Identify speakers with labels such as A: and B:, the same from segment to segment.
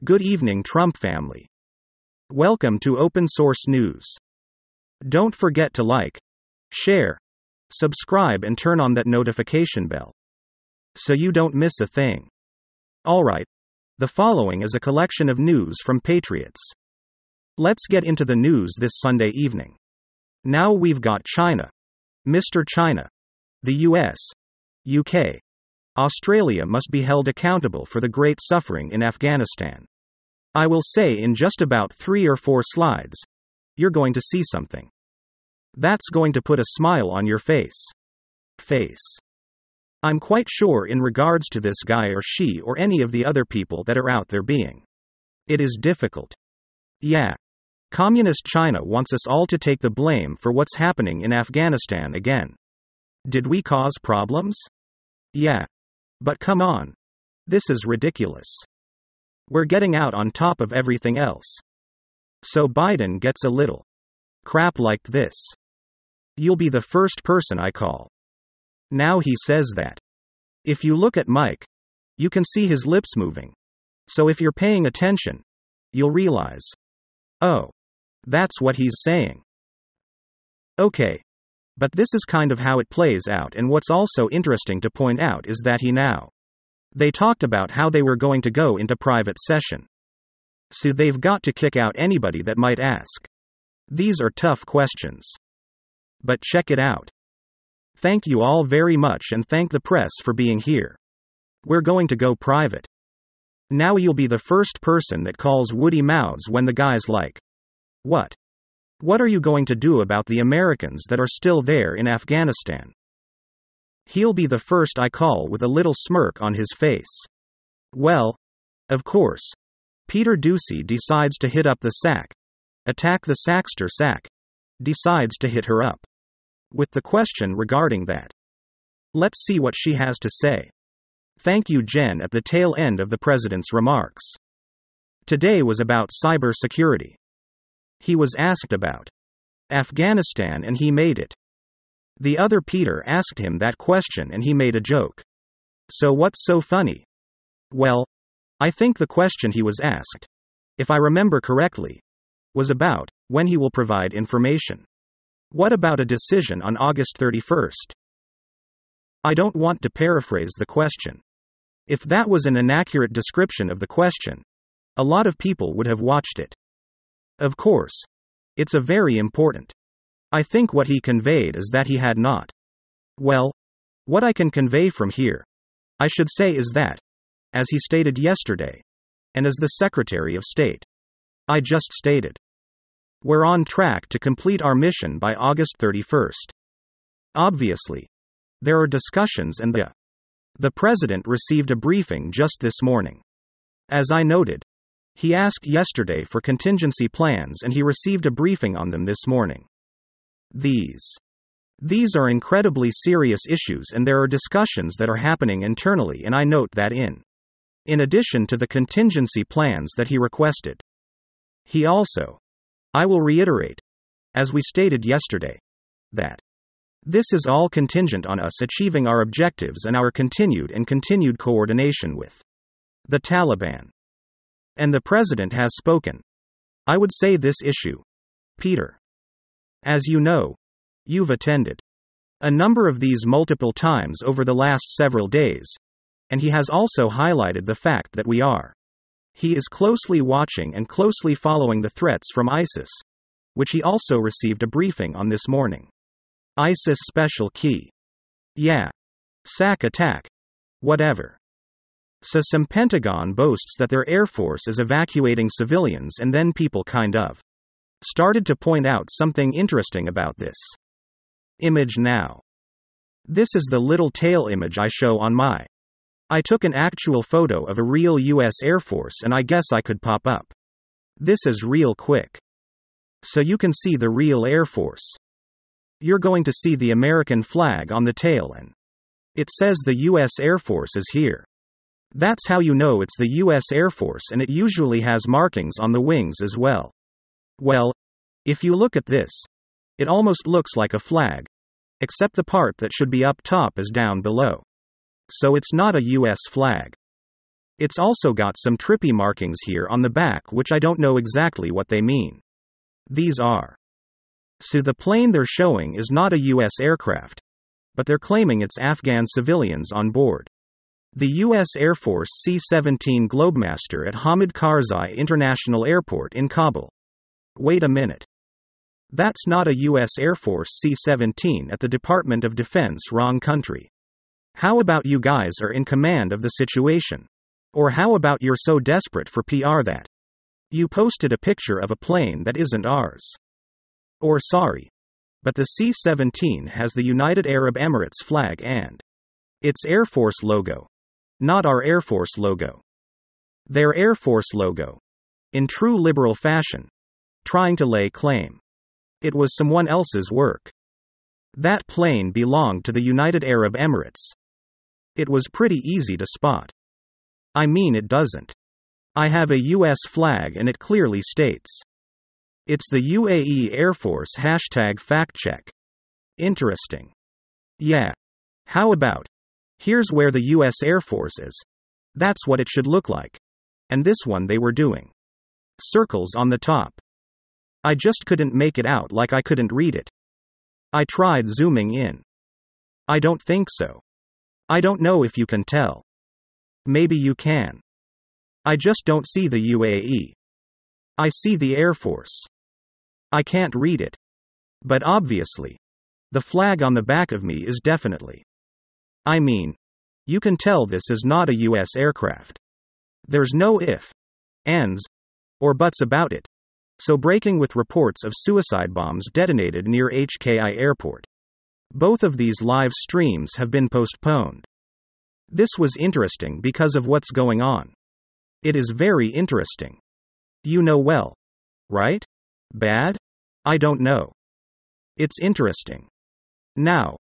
A: Good evening, Trump family. Welcome to Open Source News. Don't forget to like, share, subscribe, and turn on that notification bell so you don't miss a thing. Alright, the following is a collection of news from Patriots. Let's get into the news this Sunday evening. Now we've got China, Mr. China, the US, UK, Australia must be held accountable for the great suffering in Afghanistan. I will say in just about 3 or 4 slides, you're going to see something that's going to put a smile on your face. I'm quite sure in regards to this guy or she or any of the other people that are out there being. It is difficult. Yeah. Communist China wants us all to take the blame for what's happening in Afghanistan again. Did we cause problems? Yeah. But come on. This is ridiculous. We're getting out on top of everything else. So Biden gets a little crap like this. You'll be the first person I call. Now he says that. If you look at Mike, you can see his lips moving. So if you're paying attention, you'll realize. Oh. That's what he's saying. Okay. But this is kind of how it plays out, and what's also interesting to point out is that they talked about how they were going to go into private session. So they've got to kick out anybody that might ask. These are tough questions. But check it out. Thank you all very much, and thank the press for being here. We're going to go private. Now you'll be the first person that calls Woody mouths when the guy's like, what? What are you going to do about the Americans that are still there in Afghanistan? He'll be the first I call with a little smirk on his face. Well, of course, Peter Doocy decides to hit up the SAC. Attack the Sackster SAC. Decides to hit her up with the question regarding that. Let's see what she has to say. Thank you, Jen. At the tail end of the president's remarks. Today was about cybersecurity. He was asked about Afghanistan and he made it. The other Peter asked him that question and he made a joke. So what's so funny? Well, I think the question he was asked, if I remember correctly, was about when he will provide information. What about a decision on August 31st? I don't want to paraphrase the question. If that was an inaccurate description of the question, a lot of people would have watched it. Of course. It's a very important. I think what he conveyed is that he had not. Well, what I can convey from here, I should say, is that, as he stated yesterday, and as the Secretary of State, I just stated, we're on track to complete our mission by August 31st. Obviously, there are discussions, and the President received a briefing just this morning. As I noted, he asked yesterday for contingency plans and he received a briefing on them this morning. These are incredibly serious issues, and there are discussions that are happening internally, and I note that in addition to the contingency plans that he requested, he also, I will reiterate, as we stated yesterday, that this is all contingent on us achieving our objectives and our continued coordination with the Taliban. And the President has spoken. I would say this issue, Peter. As you know, you've attended a number of these multiple times over the last several days, and he has also highlighted the fact that he is closely watching and closely following the threats from ISIS, which he also received a briefing on this morning. ISIS special key. Yeah. SAC attack. Whatever. So some Pentagon boasts that their Air Force is evacuating civilians, and then people kind of started to point out something interesting about this image now. This is the little tail image I show on I took an actual photo of a real US Air Force, and I guess I could pop up. This is real quick. So you can see the real Air Force. You're going to see the American flag on the tail, and it says the US Air Force is here. That's how you know it's the US Air Force, and it usually has markings on the wings as well. Well, if you look at this, it almost looks like a flag, except the part that should be up top is down below. So it's not a US flag. It's also got some trippy markings here on the back which I don't know exactly what they mean. These are. So the plane they're showing is not a US aircraft, but they're claiming it's Afghan civilians on board. The U.S. Air Force C-17 Globemaster at Hamid Karzai International Airport in Kabul. Wait a minute. That's not a U.S. Air Force C-17 at the Department of Defense. Wrong country. How about you guys are in command of the situation? Or how about you're so desperate for PR that you posted a picture of a plane that isn't ours? Or sorry, but the C-17 has the United Arab Emirates flag and its Air Force logo. Not our Air Force logo. Their Air Force logo. In true liberal fashion. Trying to lay claim. It was someone else's work. That plane belonged to the United Arab Emirates. It was pretty easy to spot. I mean, it doesn't. I have a US flag and it clearly states. It's the UAE Air Force #factcheck. Interesting. Yeah. How about? Here's where the US Air Force is. That's what it should look like. And this one they were doing. Circles on the top. I just couldn't make it out, like I couldn't read it. I tried zooming in. I don't think so. I don't know if you can tell. Maybe you can. I just don't see the UAE. I see the Air Force. I can't read it. But obviously, the flag on the back of me is definitely. I mean, you can tell this is not a US aircraft. There's no if, ands, or buts about it. So breaking with reports of suicide bombs detonated near HKI Airport. Both of these live streams have been postponed. This was interesting because of what's going on. It is very interesting. You know well. Right? Bad? I don't know. It's interesting. Now,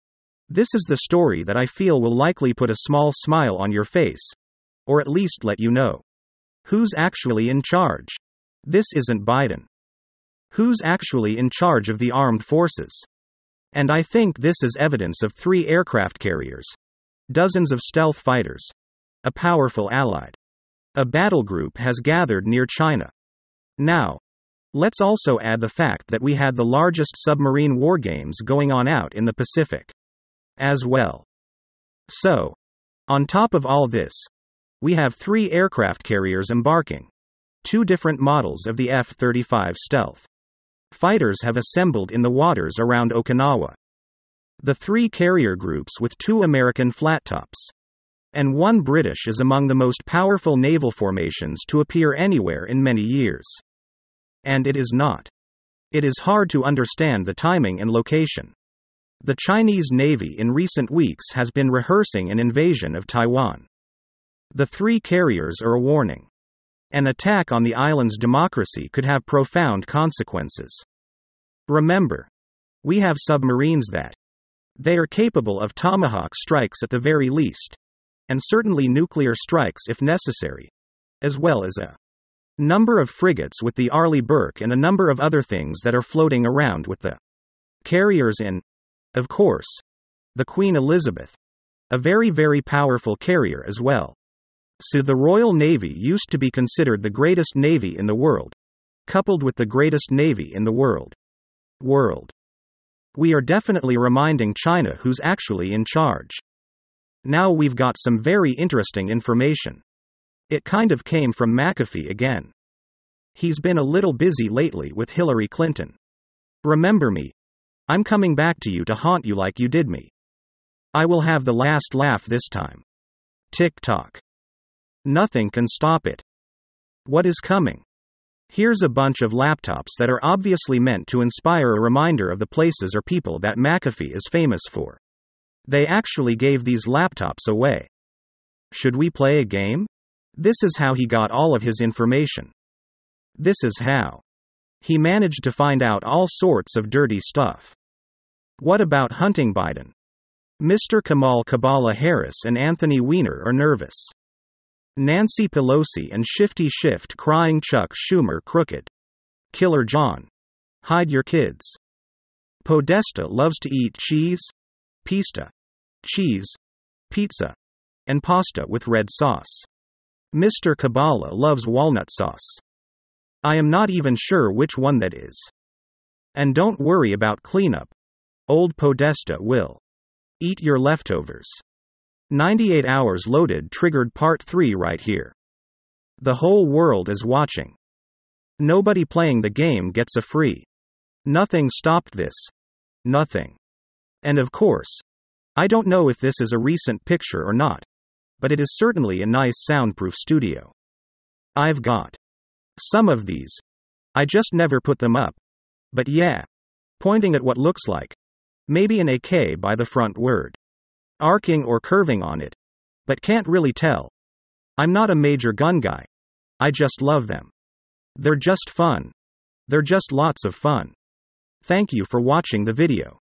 A: this is the story that I feel will likely put a small smile on your face. Or at least let you know. Who's actually in charge? This isn't Biden. Who's actually in charge of the armed forces? And I think this is evidence of 3 aircraft carriers. Dozens of stealth fighters. A powerful allied. A battle group has gathered near China. Now, let's also add the fact that we had the largest submarine war games going on out in the Pacific. As well. So, on top of all this, we have 3 aircraft carriers embarking. 2 different models of the F-35 stealth fighters have assembled in the waters around Okinawa. The 3 carrier groups with 2 American flat tops and 1 British is among the most powerful naval formations to appear anywhere in many years. And it is not. It is hard to understand the timing and location. The Chinese Navy in recent weeks has been rehearsing an invasion of Taiwan. The 3 carriers are a warning. An attack on the island's democracy could have profound consequences. Remember, we have submarines that they are capable of Tomahawk strikes at the very least, and certainly nuclear strikes if necessary, as well as a number of frigates with the Arleigh Burke and a number of other things that are floating around with the carriers in. Of course, the Queen Elizabeth. A very, very powerful carrier as well. So the Royal Navy used to be considered the greatest navy in the world, coupled with the greatest navy in the world. We are definitely reminding China who's actually in charge. Now we've got some very interesting information. It kind of came from McAfee again. He's been a little busy lately with Hillary Clinton. Remember me. I'm coming back to you to haunt you like you did me. I will have the last laugh this time. Tick-tock. Nothing can stop it. What is coming? Here's a bunch of laptops that are obviously meant to inspire a reminder of the places or people that McAfee is famous for. They actually gave these laptops away. Should we play a game? This is how he got all of his information. This is how he managed to find out all sorts of dirty stuff. What about hunting Biden? Mr. Kamala Harris and Anthony Weiner are nervous. Nancy Pelosi and Shifty Shift crying Chuck Schumer crooked. Killer John. Hide your kids. Podesta loves to eat cheese, pista, cheese, pizza, and pasta with red sauce. Mr. Kabbalah loves walnut sauce. I am not even sure which one that is. And don't worry about cleanup. Old Podesta will eat your leftovers. 98 hours loaded triggered part 3 right here. The whole world is watching. Nobody playing the game gets a free. Nothing stopped this. Nothing. And of course, I don't know if this is a recent picture or not, but it is certainly a nice soundproof studio. I've got some of these. I just never put them up. But yeah, pointing at what looks like maybe an AK by the front word, arcing or curving on it, but can't really tell. I'm not a major gun guy. I just love them. They're just fun. They're just lots of fun. Thank you for watching the video.